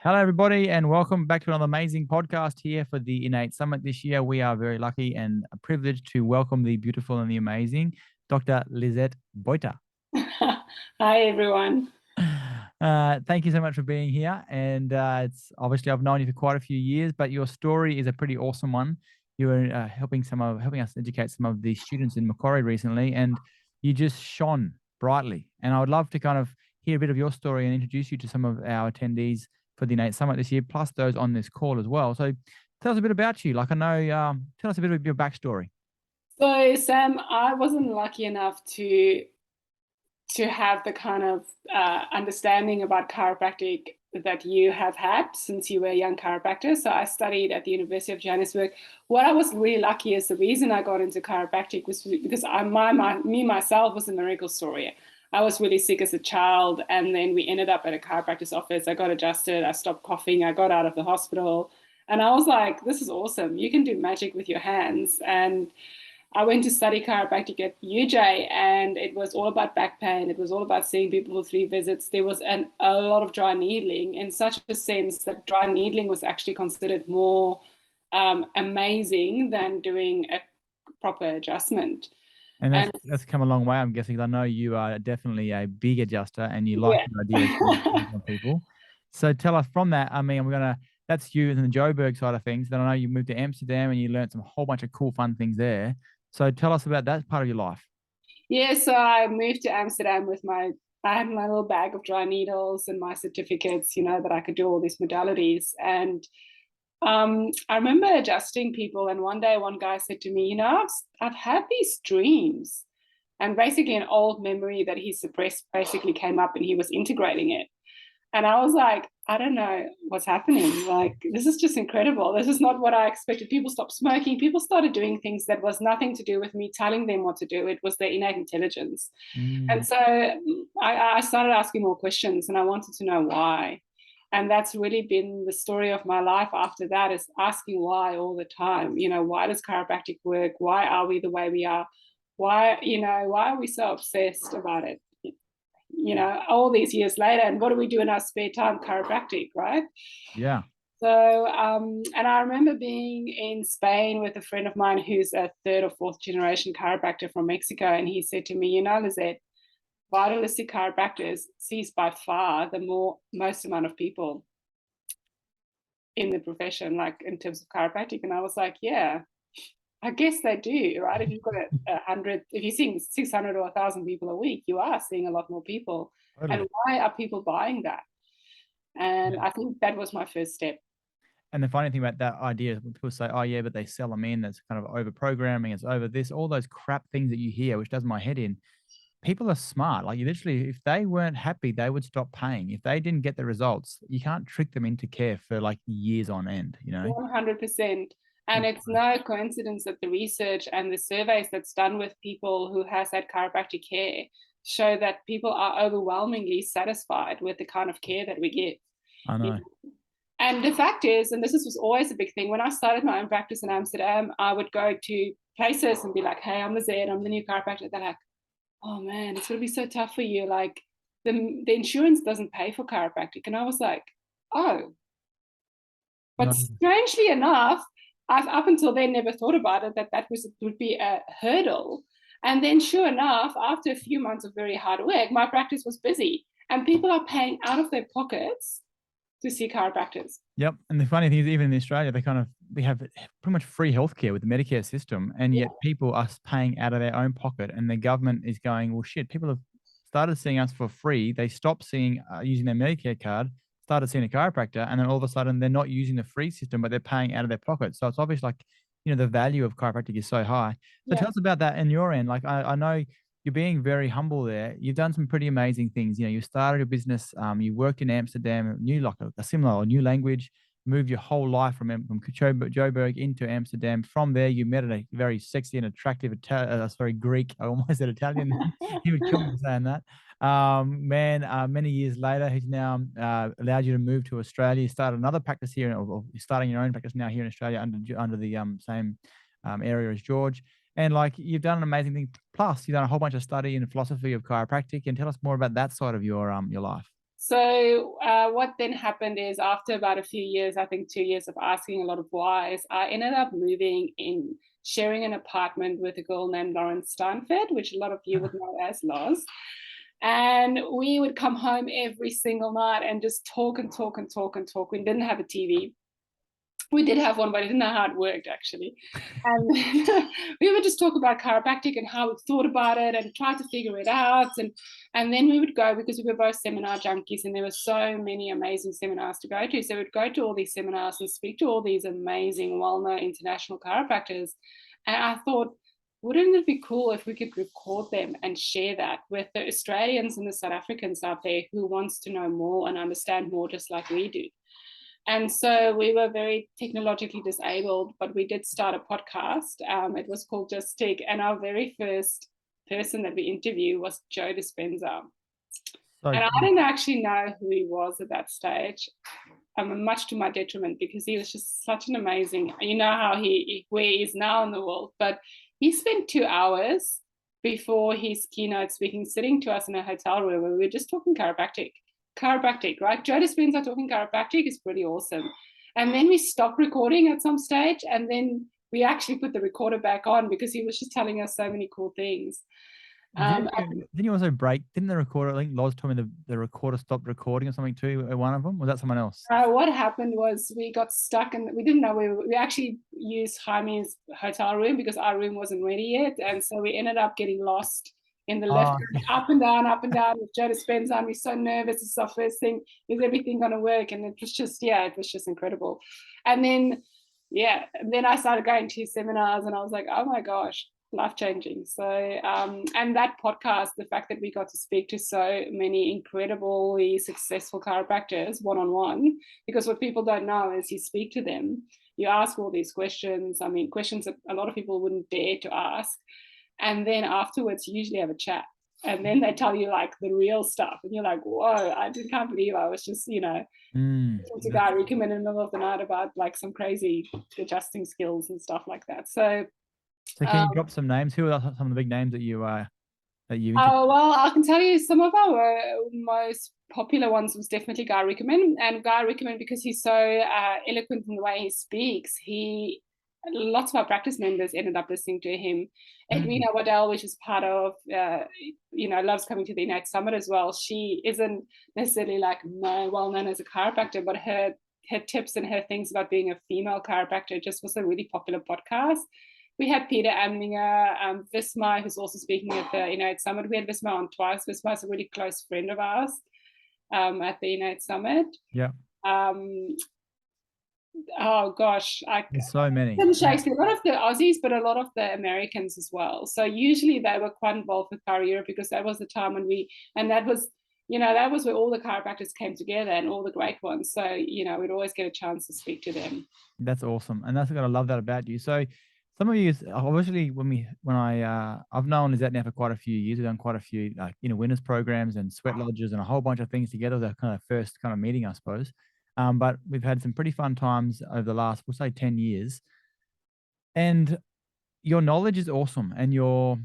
Hello, everybody, and welcome back to another amazing podcast here for the IN8 Summit this year. We are very lucky and privileged to welcome the beautiful and the amazing Dr. Lizette Botha. Hi, everyone. Thank you so much for being here. And it's obviously I've known you for quite a few years, but your story is a pretty awesome one. You were helping us educate some of the students in Macquarie recently, and you just shone brightly. And I would love to kind of hear a bit of your story and introduce you to some of our attendees for the IN8 Summit this year, plus those on this call as well. So tell us a bit about you. Like I know, tell us a bit of your backstory. So, Sam, I wasn't lucky enough to have the kind of understanding about chiropractic that you have had since you were a young chiropractor. So I studied at the University of Johannesburg. What I was really lucky is the reason I got into chiropractic was because myself was a miracle story. I was really sick as a child, and then we ended up at a chiropractor's office. I got adjusted, I stopped coughing, I got out of the hospital, and I was like, this is awesome. You can do magic with your hands. And I went to study chiropractic at UJ, and it was all about back pain. It was all about seeing people with 3 visits. There was a lot of dry needling, in such a sense that dry needling was actually considered more amazing than doing a proper adjustment. And that's come a long way, I'm guessing. I know you are definitely a big adjuster and you like Yeah. the idea of on people. So tell us from that, I mean, that's you in the Joburg side of things. Then I know you moved to Amsterdam and you learned some whole bunch of cool, fun things there. So tell us about that part of your life. Yeah, so I moved to Amsterdam with I had my little bag of dry needles and my certificates, that I could do all these modalities. And I remember adjusting people, and one day one guy said to me, I've had these dreams. And basically an old memory that he suppressed basically came up, and he was integrating it. And I was like, I don't know what's happening. Like, this is just incredible. This is not what I expected. People stopped smoking. People started doing things that was nothing to do with me telling them what to do. It was their innate intelligence. And so I started asking more questions, and I wanted to know why. And that's really been the story of my life after that, is asking why all the time. Why does chiropractic work? Why are we the way we are? Why are we so obsessed about it? All these years later, and what do we do in our spare time? Chiropractic, right? Yeah. So, and I remember being in Spain with a friend of mine who's a 3rd or 4th generation chiropractor from Mexico, and he said to me, Lizette, vitalistic chiropractors sees by far the most amount of people in the profession, like in terms of chiropractic. And I was like, yeah, I guess they do, right? If you've got 100, if you're seeing 600 or 1,000 people a week, you are seeing a lot more people. Totally. And why are people buying that? And I think that was my first step. And the funny thing about that idea is when people say, oh, yeah, but they sell them in, that's kind of over programming, it's over this, all those crap things that you hear, which does my head in. People are smart. Like, you literally, if they weren't happy, they would stop paying. If they didn't get the results, you can't trick them into care for like years on end, 100%. And it's no coincidence that the research and the surveys that's done with people who has had chiropractic care show that people are overwhelmingly satisfied with the kind of care that we give. I know. And the fact is, and this was always a big thing, when I started my own practice in Amsterdam, I would go to places and be like, hey, I'm Lizette, I'm the new chiropractor. They're like, oh man, it's going to be so tough for you. Like, the insurance doesn't pay for chiropractic. And I was like, oh. But strangely enough, I've up until then never thought about it, that would be a hurdle. And then sure enough, after a few months of very hard work, my practice was busy, and people are paying out of their pockets to see chiropractors. Yep. And the funny thing is, even in Australia, we have pretty much free healthcare with the Medicare system, and yet people are paying out of their own pocket, and the government is going, well, shit, people have started seeing us for free. They stopped using their Medicare card, started seeing a chiropractor, and then all of a sudden they're not using the free system, but they're paying out of their pocket. So it's obvious, like, the value of chiropractic is so high. So tell us about that in your end. Like, I know you're being very humble there. You've done some pretty amazing things. You started a business. You worked in Amsterdam, knew like a similar or new language, moved your whole life from Joburg into Amsterdam. From there, you met a very sexy and attractive, Greek. I almost said Italian. He would kill me for saying that. Many years later, he's now allowed you to move to Australia. You started another practice here, or you're starting your own practice now here in Australia under the same area as George. And like, you've done an amazing thing. Plus, you've done a whole bunch of study in philosophy of chiropractic. And tell us more about that side of your life. So what then happened is, after about a few years, I think 2 years of asking a lot of whys, I ended up moving in, sharing an apartment with a girl named Lauren Stanford, which a lot of you would know as Loz. And we would come home every single night and just talk and talk and talk and talk. We didn't have a TV. We did have one, but I didn't know how it worked, actually. And we would just talk about chiropractic and how we thought about it and try to figure it out. And then we would go, because we were both seminar junkies and there were so many amazing seminars to go to. So we'd go to all these seminars and speak to all these amazing, well-known international chiropractors. And I thought, wouldn't it be cool if we could record them and share that with the Australians and the South Africans out there who wants to know more and understand more just like we do? And so we were very technologically disabled, but we did start a podcast. It was called Just Tick. And our very first person that we interviewed was Joe Dispenza. And I didn't actually know who he was at that stage, much to my detriment, because he was just such an amazing, you know how where he is now in the world. But he spent 2 hours before his keynote speaking, sitting to us in a hotel room where we were just talking chiropractic, right? Joe Dispenza talking chiropractic is pretty awesome. And then we stopped recording at some stage, and then we actually put the recorder back on because he was just telling us so many cool things. Didn't you also break? Didn't the recorder? I think Loz told me the recorder stopped recording or something too. One of them, was that someone else? What happened was we got stuck and we didn't know we actually used Jaime's hotel room because our room wasn't ready yet, and so we ended up getting lost in the lift, up and down with Joe Dispenza. And we're so nervous. It's our first thing. Is everything going to work? And it was just, it was just incredible. And then, then I started going to seminars and I was like, oh my gosh, life-changing. So, and that podcast, the fact that we got to speak to so many incredibly successful chiropractors one-on-one, because what people don't know is you speak to them, you ask all these questions. I mean, questions that a lot of people wouldn't dare to ask. And then afterwards, you usually have a chat. And then they tell you like the real stuff. And you're like, whoa, I can't believe I was just, to Guy recommend in the middle of the night about like some crazy adjusting skills and stuff like that. So can you drop some names? Who are some of the big names that you Oh, well, I can tell you some of our most popular ones was definitely Guy Rickerman. And Guy Rickerman, because he's so eloquent in the way he speaks, lots of our practice members ended up listening to him. Edwina Waddell, which is part of, loves coming to the IN8 Summit as well. She isn't necessarily like well known as a chiropractor, but her tips and her things about being a female chiropractor just was a really popular podcast. We had Peter Amlinger, Visma, who's also speaking at the IN8 Summit. We had Visma on twice. Visma is a really close friend of ours at the IN8 Summit. Yeah. Oh gosh, there's so many. Shakespeare, a lot of the Aussies, but a lot of the Americans as well. So usually they were quite involved with Chiro Europe because that was the time when that was where all the chiropractors came together and all the great ones. So we'd always get a chance to speak to them. That's awesome, and that's what I love that about you. So some of you, obviously, I've known Lizette now for quite a few years. We've done quite a few winners programs and sweat lodges and a whole bunch of things together. That kind of first kind of meeting, I suppose. But we've had some pretty fun times over the last, we'll say, 10 years. And your knowledge is awesome, and your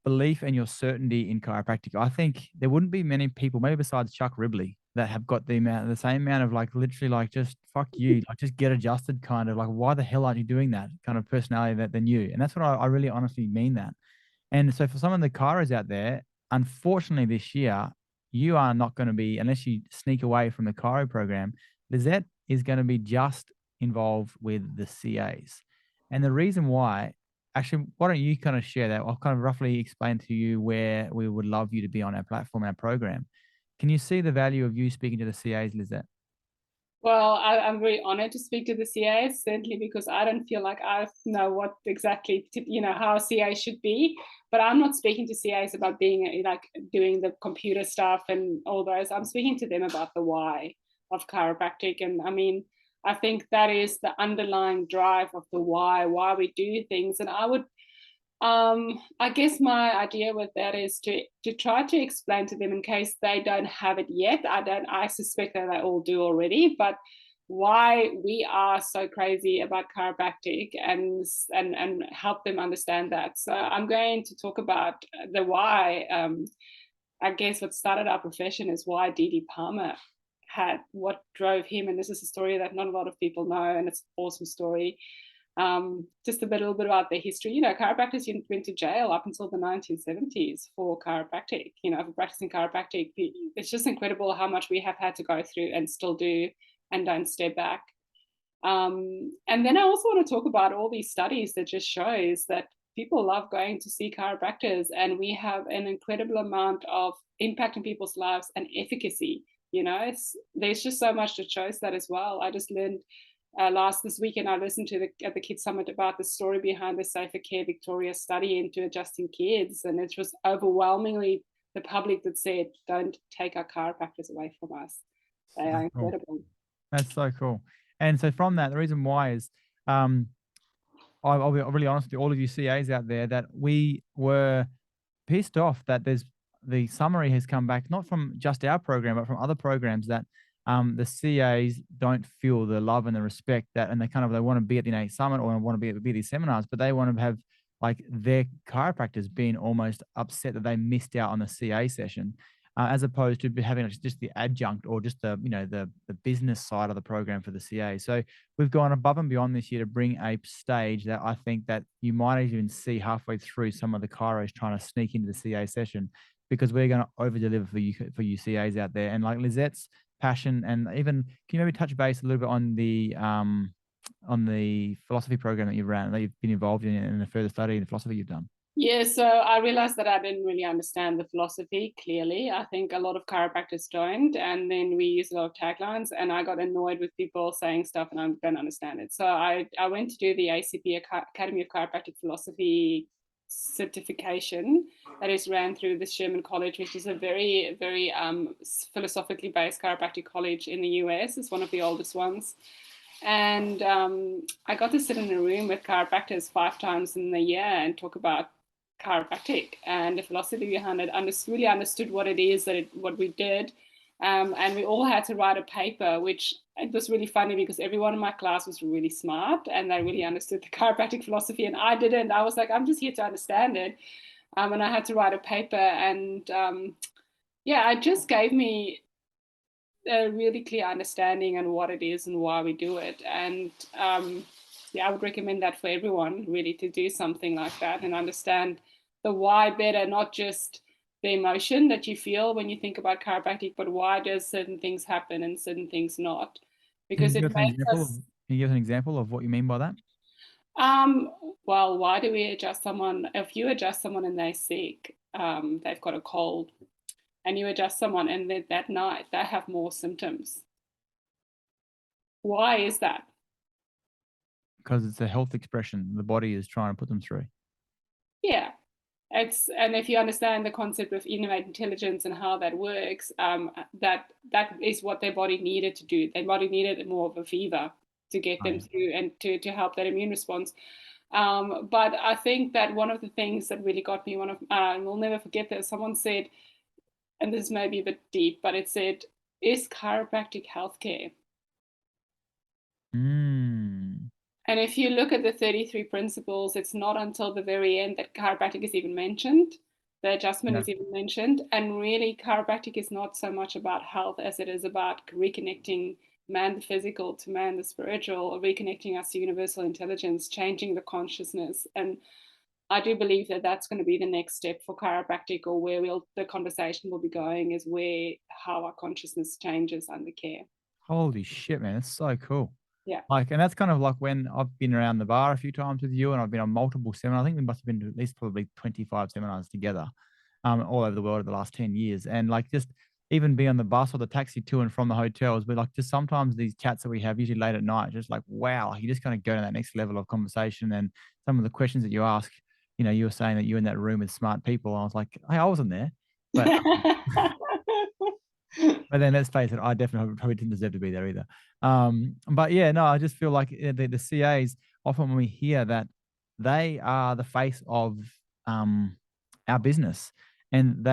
belief and your certainty in chiropractic. I think there wouldn't be many people, maybe besides Chuck Ribley, that have got the same amount of like literally like just fuck you, like just get adjusted kind of like, why the hell aren't you doing that kind of personality than you. And that's what I really honestly mean that. And so for some of the chiros out there, unfortunately this year, you are not going to be, unless you sneak away from the chiro program, Lizette is going to be just involved with the CAs. And the reason why, actually, why don't you kind of share that? I'll kind of roughly explain to you where we would love you to be on our platform, our program. Can you see the value of you speaking to the CAs, Lizette? Well, I'm very honored to speak to the CAs, certainly because I don't feel like I know what exactly, how a CA should be. But I'm not speaking to CAs about being like doing the computer stuff and all those. I'm speaking to them about the why of chiropractic. And I mean, I think that is the underlying drive of the why we do things. And I would, I guess my idea with that is to try to explain to them, in case they don't have it yet. I suspect that they all do already, but why we are so crazy about chiropractic and help them understand that. So I'm going to talk about the why. I guess what started our profession is why D.D. Palmer had what drove him. And this is a story that not a lot of people know, and it's an awesome story. Just a little bit about the history. You know, chiropractors went to jail up until the 1970s for chiropractic, you know, for practicing chiropractic. It's just incredible how much we have had to go through and still do, and don't step back. And then I also want to talk about all these studies that just shows that people love going to see chiropractors, and we have an incredible amount of impact in people's lives and efficacy. You know, there's just so much that shows that as well. I just learned this weekend, I listened to at the Kids Summit about the story behind the Safer Care Victoria study into adjusting kids, and it was overwhelmingly the public that said, "Don't take our chiropractors away from us. They are incredible." That's so cool. And so from that, the reason why is, I'll be really honest with you, all of you CAs out there, that we were pissed off that the summary has come back, not from just our program, but from other programs, that the CAs don't feel the love and the respect that, and they want to be at the IN8 Summit or want to be at these seminars, but they want to have like their chiropractors being almost upset that they missed out on the CA session. As opposed to having just the adjunct or just the business side of the program for the CA. So we've gone above and beyond this year to bring a stage that I think that you might even see halfway through some of the chiros trying to sneak into the CA session, because we're going to over deliver for you CAs out there. And like Lizette's passion, and even can you maybe touch base a little bit on the philosophy program that you've ran, that you've been involved in, and the further study in philosophy you've done? Yeah, so I realized that I didn't really understand the philosophy clearly. I think a lot of chiropractors don't. And then we use a lot of taglines, and I got annoyed with people saying stuff and I don't understand it. So I went to do the ACP Academy of Chiropractic Philosophy certification that is ran through the Sherman College, which is a very, very philosophically based chiropractic college in the US. It's one of the oldest ones. And I got to sit in a room with chiropractors 5 times in the year and talk about chiropractic and the philosophy behind it. Really understood what it is what we did, and we all had to write a paper, which it was really funny because everyone in my class was really smart and they really understood the chiropractic philosophy, and I didn't. I was like, I'm just here to understand it, and I had to write a paper, and it just gave me a really clear understanding on what it is and why we do it. And I would recommend that for everyone, really, to do something like that and understand the why better, not just the emotion that you feel when you think about chiropractic, but why does certain things happen and certain things not? Because it makes us... Can you give us an example of what you mean by that? Well, why do we adjust someone? If you adjust someone and they're sick, they've got a cold, and you adjust someone and that night they have more symptoms. Why is that? Because it's a health expression the body is trying to put them through. Yeah. And if you understand the concept of innate intelligence and how that works, that is what their body needed to do. Their body needed more of a fever to get them through and to help that immune response. But I think that one of the things that really got me, and we'll never forget that, someone said, and this may be a bit deep, but it said, is chiropractic healthcare? And if you look at the 33 principles, it's not until the very end that chiropractic is even mentioned. The adjustment is even mentioned. And really, chiropractic is not so much about health as it is about reconnecting man the physical to man the spiritual, reconnecting us to universal intelligence, changing the consciousness. And I do believe that that's going to be the next step for chiropractic, or where the conversation will be going, is how our consciousness changes under care. Holy shit, man. That's so cool. Yeah. And that's kind of like when I've been around the bar a few times with you, and I've been on multiple seminars. I think we must have been to at least probably 25 seminars together, all over the world over the last 10 years. And like, just even be on the bus or the taxi to and from the hotels, but like, just sometimes these chats that we have, usually late at night, just like, wow, you just kind of go to that next level of conversation. And some of the questions that you ask, you know, you were saying that you're in that room with smart people. I was like, hey, I wasn't there. But but then let's face it, I definitely probably didn't deserve to be there either. But yeah, no, I just feel like the CAs, often when we hear that they are the face of our business, and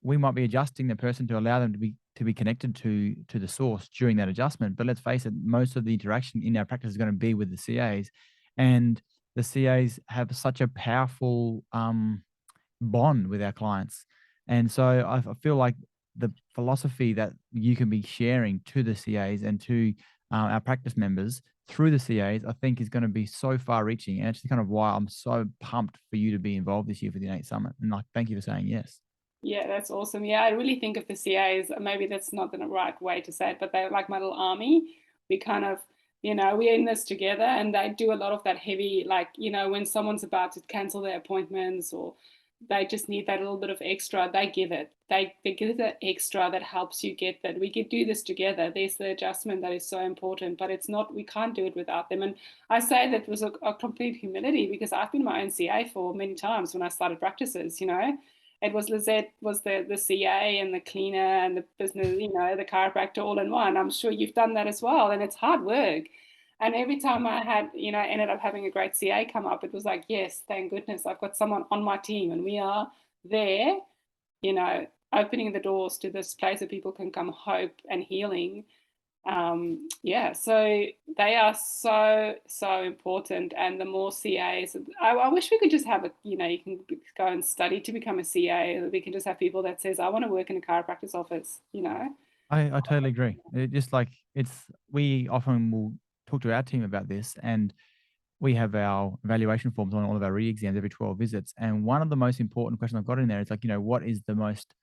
we might be adjusting the person to allow them to be connected to the source during that adjustment. But let's face it, most of the interaction in our practice is going to be with the CAs, and the CAs have such a powerful bond with our clients. And so I feel like the philosophy that you can be sharing to the CAs and to our practice members through the CAs, I think is going to be so far reaching. And it's kind of why I'm so pumped for you to be involved this year for the IN8 Summit. And like, thank you for saying yes. Yeah, that's awesome. Yeah, I really think of the CAs, maybe that's not the right way to say it, but they're like my little army. We kind of, we're in this together, and they do a lot of that heavy, like, when someone's about to cancel their appointments, or they just need that little bit of extra, they give it. They give the extra that helps you get that. We could do this together. There's the adjustment that is so important, but it's not, we can't do it without them. And I say that was a complete humility, because I've been my own CA for many times when I started practices. It was Lizette was the CA and the cleaner and the business, the chiropractor all in one. I'm sure you've done that as well, and it's hard work. And every time I had, ended up having a great CA come up, it was like, yes, thank goodness I've got someone on my team, and we are there, opening the doors to this place where people can come hope and healing. Yeah, so they are so important. And the more CAs, I wish we could just have you can go and study to become a CA. We can just have people that says, I want to work in a chiropractor's office. I totally agree. Just like we often will talk to our team about this, and we have our evaluation forms on all of our re-exams every 12 visits. And one of the most important questions I've got in there is like, what is the most,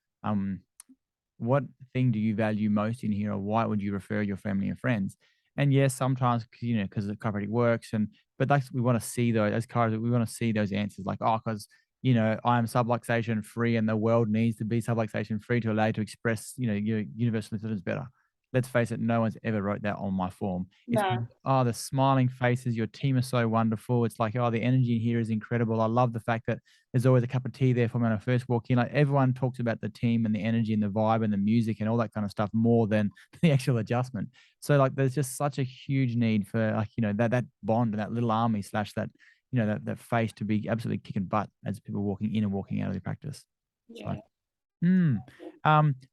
what thing do you value most in here, or why would you refer your family and friends? And yes, sometimes, because the chiropractic works, but that's, we want to see those as chiropractors, we want to see those answers like, oh, because I am subluxation free, and the world needs to be subluxation free to allow you to express, your universal intelligence better. Let's face it, no one's ever wrote that on my form. It's, No. oh, the smiling faces, your team is so wonderful. It's like, oh, the energy in here is incredible. I love the fact that there's always a cup of tea there for me when I first walk in. Like, everyone talks about the team and the energy and the vibe and the music and all that kind of stuff more than the actual adjustment. So like, there's just such a huge need for, like, that bond and that little army slash that, that face to be absolutely kicking butt as people walking in and walking out of their practice. So. Yeah.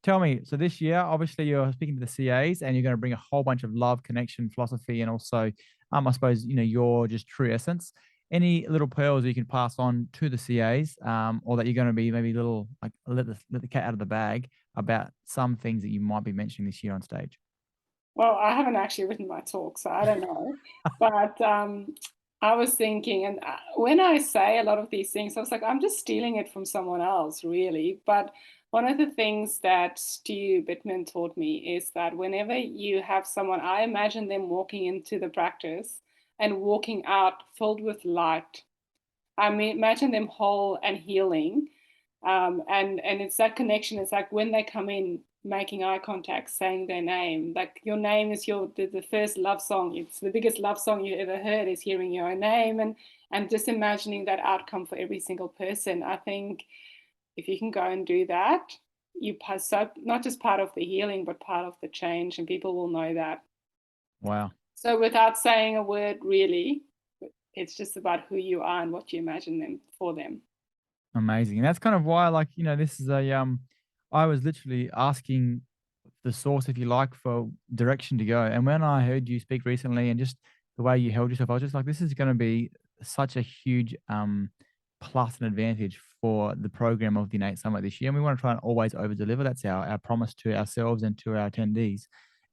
Tell me, so this year, obviously you're speaking to the CAs and you're going to bring a whole bunch of love, connection, philosophy, and also, I suppose, your just true essence. Any little pearls you can pass on to the CAs, or that you're going to be maybe little, like, let the cat out of the bag about some things that you might be mentioning this year on stage? Well, I haven't actually written my talk, so I don't know. But I was thinking, and when I say a lot of these things, I was like, I'm just stealing it from someone else, really. But one of the things that Stu Bittman taught me is that whenever you have someone, I imagine them walking into the practice and walking out filled with light. I mean, imagine them whole and healing. And it's that connection. It's like when they come in, making eye contact, saying their name. Like, your name is the first love song. It's the biggest love song you ever heard, is hearing your own name, and just imagining that outcome for every single person. I think if you can go and do that, you pass up not just part of the healing, but part of the change, and people will know that. Wow. So without saying a word, really, it's just about who you are and what you imagine them for them. Amazing. And that's kind of why, like, this is I was literally asking the source, if you like, for direction to go. And when I heard you speak recently and just the way you held yourself, I was just like, this is going to be such a huge plus and advantage for the program of the IN8 Summit this year. And we want to try and always over deliver. That's our promise to ourselves and to our attendees.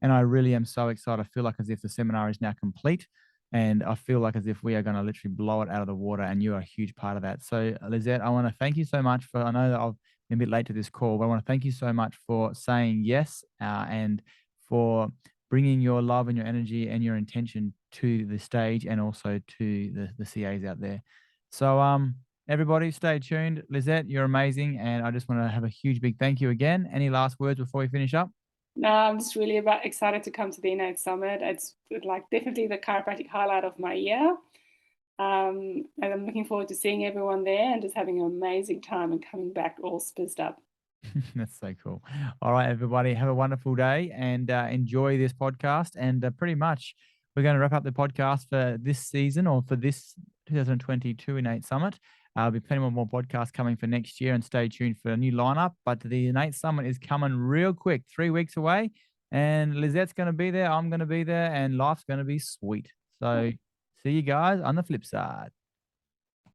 And I really am so excited. I feel like as if the seminar is now complete. And I feel like as if we are going to literally blow it out of the water, and you are a huge part of that. So, Lizette, I want to thank you so much for, I know that I've been a bit late to this call, but I want to thank you so much for saying yes, and for bringing your love and your energy and your intention to the stage, and also to the CAs out there. So, everybody stay tuned. Lizette, you're amazing. And I just want to have a huge, big thank you again. Any last words before we finish up? No, I'm just really excited to come to the IN8 Summit. It's like definitely the chiropractic highlight of my year. And I'm looking forward to seeing everyone there and just having an amazing time and coming back all spizzed up. That's so cool. All right, everybody, have a wonderful day and enjoy this podcast. And pretty much we're going to wrap up the podcast for this season, or for this 2022 IN8 Summit. There'll be plenty more podcasts coming for next year, and stay tuned for a new lineup. But the IN8 Summit is coming real quick, 3 weeks away. And Lizette's going to be there. I'm going to be there, and life's going to be sweet. So see you guys on the flip side.